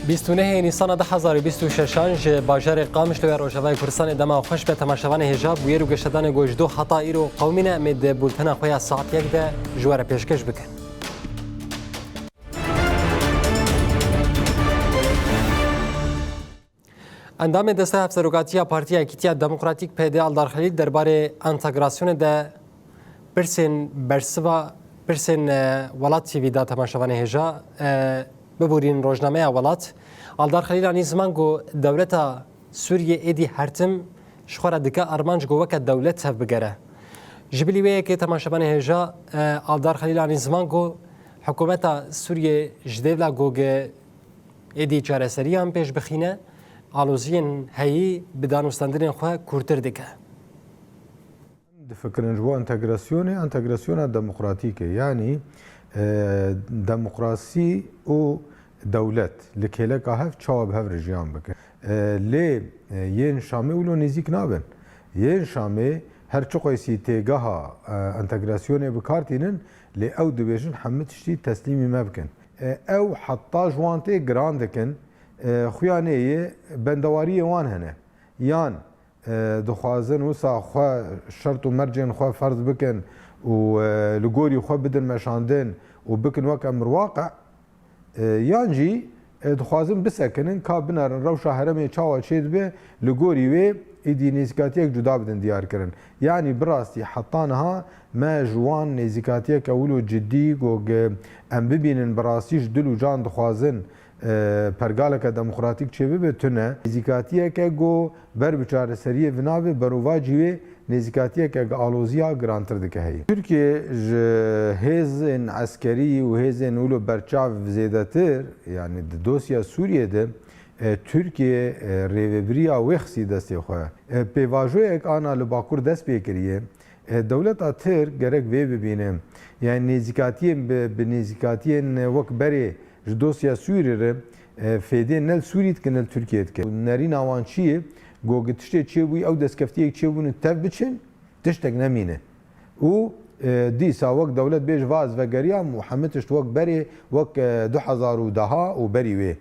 29 نیسان 2026 باجر قامش لوی روجاوای کردستان دما خوش به تماشاوان حجاب ویر و گشتدان گوجدو خطا ایرو قومینه امید بولتنا خویا ساعت یک ده جوار پیشکش بکن. اندام دسته افسروگاتیا پارتیا اکیتیا دموکراتیک پیده آلدار خلیل درباره انتگراسیون ده برسن برسوا برسن ولات تیوی دا تماشاوان حجاب ببورین روزنامه ولات آلدار خلیل آنی زمان گو دولت سوریه ایدی هرتم شخورا دکا ارمانج گو وکا دولت هف بگره. جبلی ویه که تماشاوان حجاب آلدار خلیل آنی زمان گو حکومت سوریه جدیولا گوگه ایدی چارەسەری هم پیش بخینه آلوزین هایی بدانستندرین خواه کورتر دکه. فکرن جو انتگراسیون دموکراتیکه یعنی دموکراسی و دولت لکهله که هف چواب هف رجیان بکن لی یین شامه ولو نزیک نابن یین شامه هر چقویسی تیگاه انتگراسیون بکارتینن لی او دویشن همه تشتی تسلیمی مبکن او حتی جوانته گران دکن خویانه بندواری وان هنه یان دخوازن وسا خو شرط و مرجن خو فرض بکن و لگوری خو بدن مشاندن و بکن وک امر واقع یانجی دخوازن بسکنن کا بنارن روشا هرم چاوا چید به لگوری و ایدی نزیکاتی جدا بدن دیار کرن یعنی براستی حطانها ما جوان نزیکاتی اولو جدی گوگ ام ببینن براستیش دل و جان دخوازن پرگالک دموکراتیک چه بتونه نزیکاتیه که گو بر بچاره سریه وناوی برواجیه نزیکاتیه که آلوزیا گرانتر دکه هی ترکیه هزن عسکری و هزن اولو برچاو زیدتر یعنی دوسیا سوریه ده ترکیه ریوبریا وخسی دستی خواه پیواجوی اک آنا لباکور دست پیکریه دولت آتر گرک وی ببینه یعنی نزیکاتیه وک بری دوسیا سوری ره فیده نل سوریت که نل ترکیت که نرین آوان چیه گوگه تشتی چیه بوی او دستکفتی چیه بونه تف بچن تشتک نمینه و دیسا وک دولت بیش واز و گریا محمدش وک بری وک 2010 و بری وی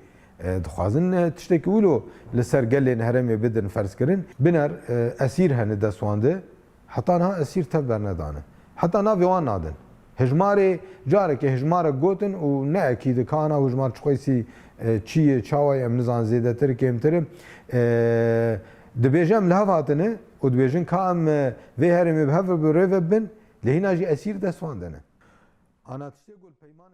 دخوازن تشتک اولو لسر گلین هرمی بدن فرض کرن بنر اسیر هنه دستوانده حتی نه اسیر تف برندانه حتی نه ویوان نادن هجمار جاره که هجمار گوتن و نه اکید کانا هجمار چخویسی چیه چاوی ام نزان زیده تر کمتر دبیجم لحظاتنه و دبیجن کام وی هرمی به هفر بروی بن لهینا جی اسیر دستواندنه. آنا تشتی گل پیمان